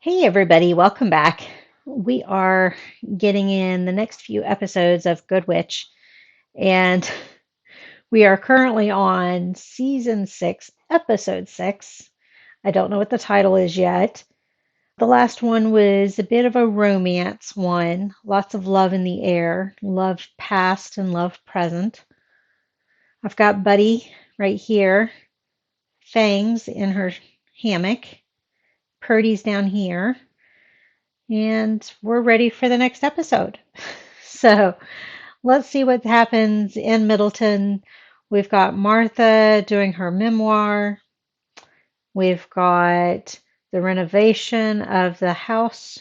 Hey, everybody, welcome back. We are getting in the next few episodes of Good Witch, and we are currently on season 6, episode 6. I don't know what the title is yet. The last one was a bit of a romance one, lots of love in the air, love past and love present. I've got Buddy right here, Fangs in her hammock, Purdy's down here. And we're ready for the next episode. So let's see what happens in Middleton. We've got Martha doing her memoir. We've got the renovation of the house,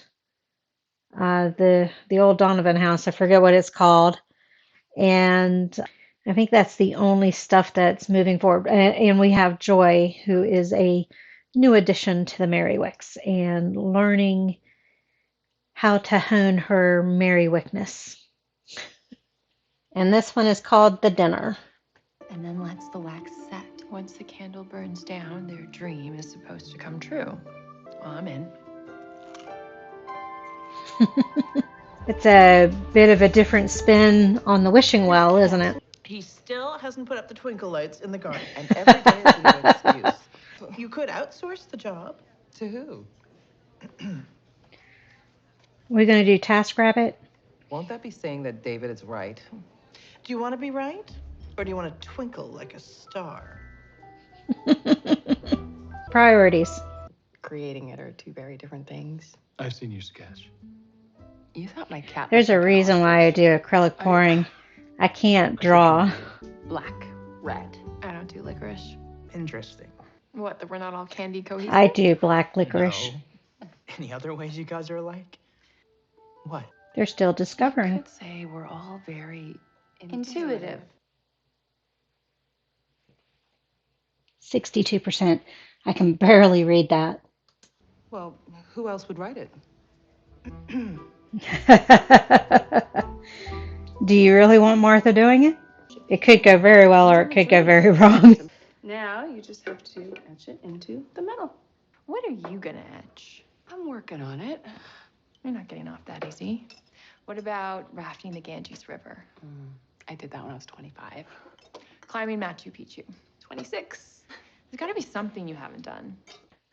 the old Donovan house. I forget what it's called, and I think that's the only stuff that's moving forward. And we have Joy, who is a new addition to the Merrywicks, and learning how to hone her Merrywickness. And this one is called The Dinner. And then lets the wax set. Once the candle burns down, their dream is supposed to come true. Well, I'm in. It's a bit of a different spin on the wishing well, isn't it? He still hasn't put up the twinkle lights in the garden, and every day is a new excuse. You could outsource the job. To who? We're going to do TaskRabbit. Won't that be saying that David is right? Do you want to be right? Or do you want to twinkle like a star? Priorities. Creating it are two very different things. I've seen your sketch. You thought my cat There's was a reason why I do acrylic pouring. I can't draw. black, red. I don't do licorice. Interesting. What, that we're not all candy cohesive? I do black licorice. No. Any other ways you guys are alike? What? They're still I discovering. could say we're all very intuitive. 62%. I can barely read that. Well, who else would write it? Do you really want Martha doing it? It could go very well or it could go very wrong. Now you just have to etch it into the metal. What are you gonna etch? I'm working on it. You're not getting off that easy. What about rafting the Ganges River? I did that when I was 25. Climbing Machu Picchu, 26. There's gotta be something you haven't done.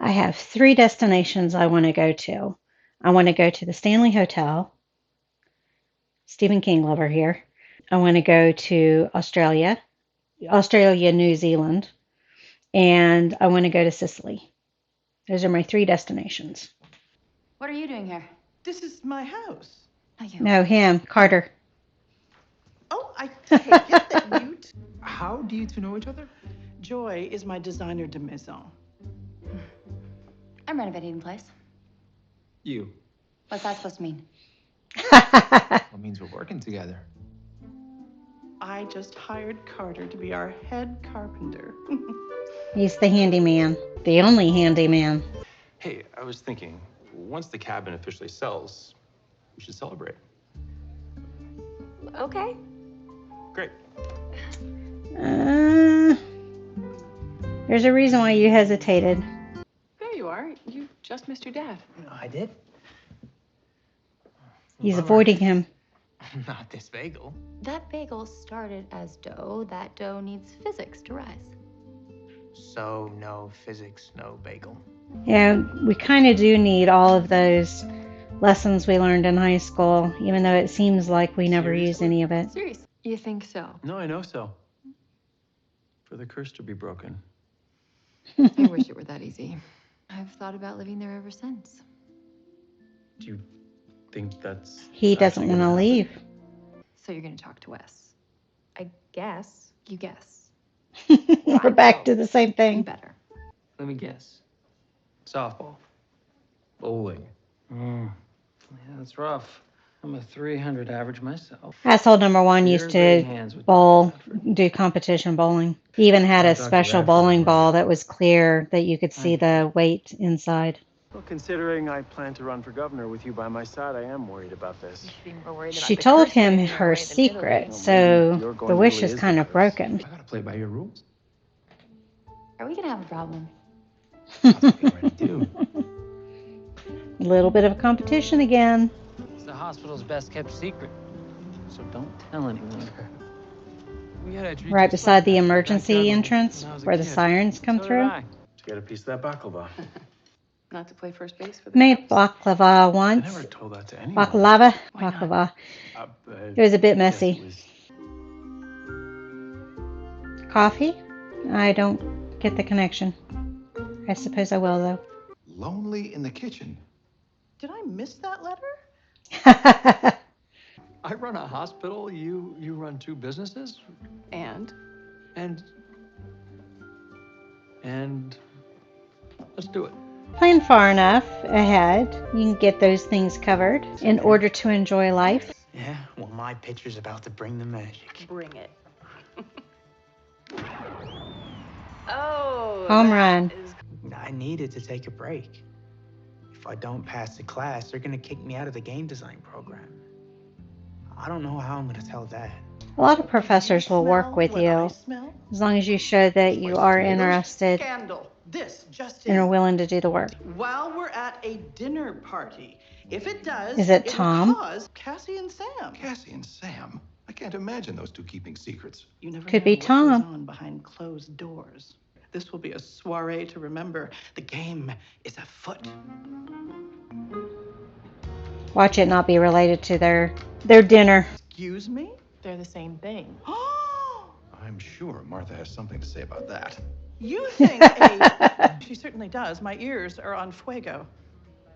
I have 3 destinations I want to go to. I want to go to the Stanley Hotel. Stephen King lover here. I want to go to Australia, New Zealand, and I want to go to Sicily. Those are my 3 destinations. What are you doing here? This is my house. Not you. No, him, Carter. Oh, I take it that you How do you two know each other? Joy is my designer de maison. I'm renovating the place. You. What's that supposed to mean? That means we're working together. I just hired Carter to be our head carpenter. He's the handyman, the only handyman. Hey, I was thinking, once the cabin officially sells, we should celebrate. Okay. Great. There's a reason why you hesitated. There you are. You just missed your dad. I did. He's avoiding him. Not this bagel. That bagel started as dough. That dough needs physics to rise. So, no physics, no bagel. Yeah, we kind of do need all of those lessons we learned in high school, even though it seems like we never use any of it. Serious? You think so? No, I know so. For the curse to be broken. I wish it were that easy. I've thought about living there ever since. Do you think that's... He doesn't actually want to gonna leave. So you're gonna talk to Wes? I guess. You guess. We're back to the same You thing. better. Let me guess. Softball. Bowling. Yeah, that's rough. I'm a 300 average myself. Asshole number 1 You're used in great to hands with bowl, Dr. do competition bowling. He even had a Dr. special Radford. bowling ball that was clear that you could see the weight inside. Well, considering I plan to run for governor with you by my side, I am worried about this. She told him her secret, so the wish is kind of broken. I gotta play by your rules. Are we gonna have a problem? That's what we already do. A little bit of a competition again. It's the hospital's best kept secret. So don't tell anyone. We had a treat Right just beside like the that in emergency backyard entrance when I was a where the kid. sirens come So did through. I. To get a piece of that baklava. Not to play first base for the Made Cubs? baklava I once. never told that to anyone. Baklava. Why not? Baklava. Uh, It was a bit yes, messy. it was- Coffee? I don't get the connection. I suppose I will, though. Lonely in the kitchen. Did I miss that letter? I run a hospital, you run 2 businesses, And? and let's do it. Plan far enough ahead. You can get those things covered in order to enjoy life. Yeah, well, my picture's about to bring the magic. Bring it. Oh. Home run. I needed to take a break. If I don't pass the class, they're gonna kick me out of the game design program. I don't know how I'm gonna tell Dad. A lot of professors will work with What I you smell? as long as you show that you are interested Scandal. This just and are in. willing to do the work. While we're at a dinner party, if it does, Is it will Tom? cause Cassie and Sam. Cassie and Sam. I can't imagine those two keeping secrets. You never Could know be what Tom. goes on behind closed doors. This will be a soiree to remember. The game is afoot. Watch it not be related to their dinner. Excuse me? They're the same thing. I'm sure Martha has something to say about that. You think a... She certainly does. My ears are on fuego.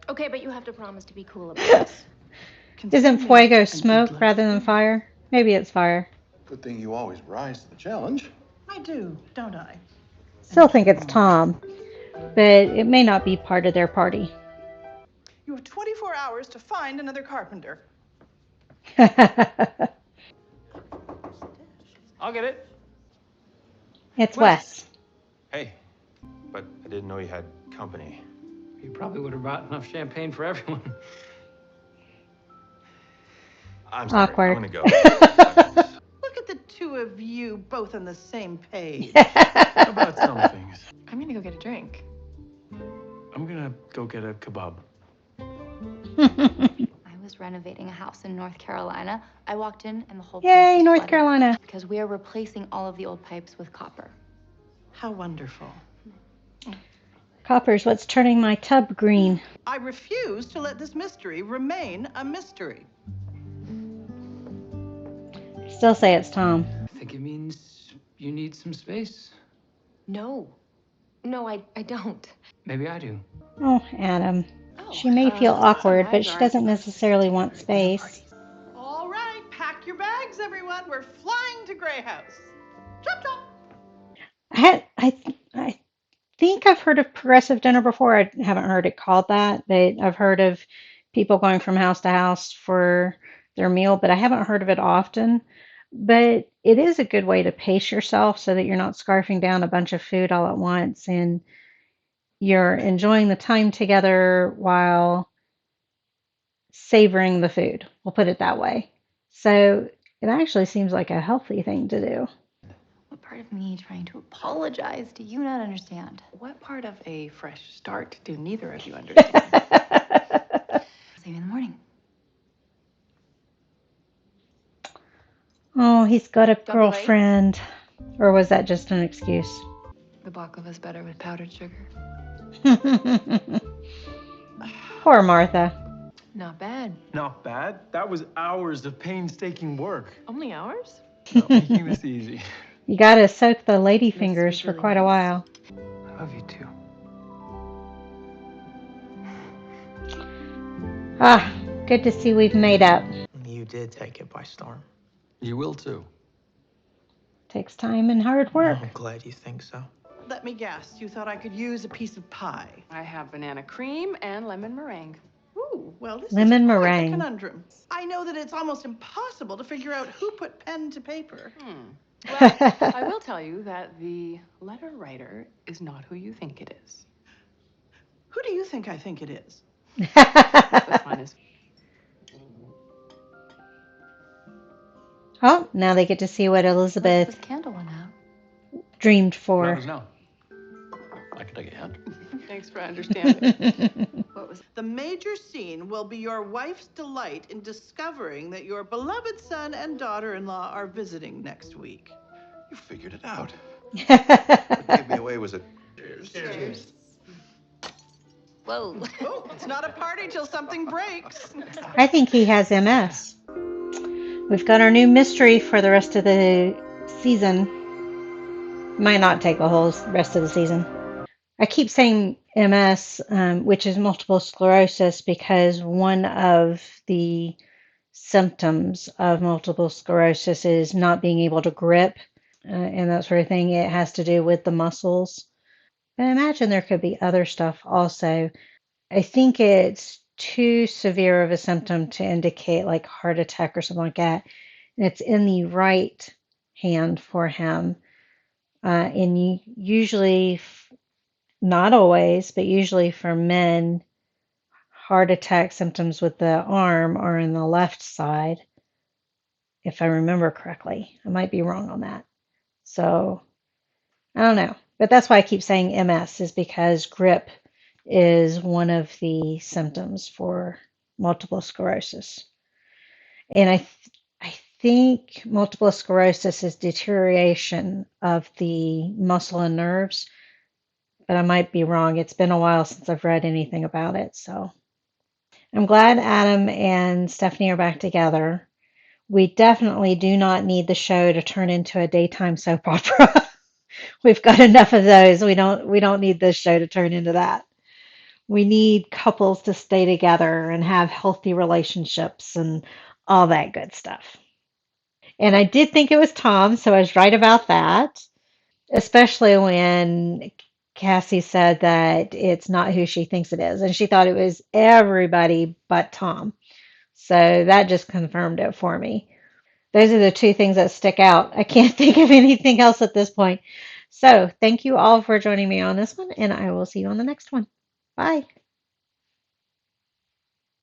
Okay, but you have to promise to be cool about this. Isn't Consider me fuego an smoke eagle. rather than fire? Maybe it's fire. Good thing you always rise to the challenge. I do, don't I? Still think it's Tom, but it may not be part of their party. You have 24 hours to find another carpenter. I'll get it. It's Wes. Hey, but I didn't know you had company. You probably would have brought enough champagne for everyone. I'm sorry. Awkward. I'm gonna go. Look at the two of you both on the same page. How about some things? I'm gonna go get a drink. I'm gonna go get a kebab. I was renovating a house in North Carolina. I walked in and the whole place Yay, was North flooded Carolina. because we are replacing all of the old pipes with copper. How wonderful. Copper's what's turning my tub green. I refuse to let this mystery remain a mystery. Still say it's Tom. I think it means you need some space. No. No, I don't. Maybe I do. Oh, Adam. She may feel awkward, but she doesn't necessarily want space. All right, pack your bags, everyone. We're flying to Grey House. Chop chop. I think I've heard of progressive dinner before. I haven't heard it called that, but I've heard of people going from house to house for their meal, but I haven't heard of it often. But it is a good way to pace yourself so that you're not scarfing down a bunch of food all at once and you're enjoying the time together while savoring the food. We'll put it that way. So it actually seems like a healthy thing to do. What part of me trying to apologize do you not understand? What part of a fresh start do neither of you understand? See you in the morning. Oh, he's got a Double A? girlfriend. Or was that just an excuse? The baklava's better with powdered sugar. Poor Martha. Not bad. Not bad. That was hours of painstaking work. Only ours? Not making this easy. You gotta soak the lady fingers for quite a while. I love you too. Ah, good to see we've made up. You did take it by storm. You will too. Takes time and hard work. I'm glad you think so. Let me guess. You thought I could use a piece of pie. I have banana cream and lemon meringue. Ooh, well, this Lemon is quite meringue. a conundrum. I know that it's almost impossible to figure out who put pen to paper. Well, I will tell you that the letter writer is not who you think it is. Who do you think I think it is? The fun is Oh, now they get to see what This Elizabeth candle went out. dreamed for. Matters now. I can take a hint. Thanks for understanding. What was The major scene will be your wife's delight in discovering that your beloved son and daughter-in-law are visiting next week. You figured it out. What gave me away was a... Cheers. Whoa. Oh, it's not a party till something breaks. I think he has MS. We've got our new mystery for the rest of the season. Might not take the whole rest of the season. I keep saying MS, which is multiple sclerosis, because one of the symptoms of multiple sclerosis is not being able to grip and that sort of thing. It has to do with the muscles. But I imagine there could be other stuff also. I think it's too severe of a symptom to indicate like heart attack or something like that. And it's in the right hand for him. And usually, not always, but usually for men, heart attack symptoms with the arm are in the left side, if I remember correctly. I might be wrong on that. So I don't know. But that's why I keep saying MS, is because grip is one of the symptoms for multiple sclerosis. And I think multiple sclerosis is deterioration of the muscle and nerves, but I might be wrong. It's been a while since I've read anything about it. So I'm glad Adam and Stephanie are back together. We definitely do not need the show to turn into a daytime soap opera. We've got enough of those. We don't need this show to turn into that. We need couples to stay together and have healthy relationships and all that good stuff. And I did think it was Tom, so I was right about that, especially when Cassie said that it's not who she thinks it is. And she thought it was everybody but Tom. So that just confirmed it for me. Those are the two things that stick out. I can't think of anything else at this point. So thank you all for joining me on this one, and I will see you on the next one. Bye.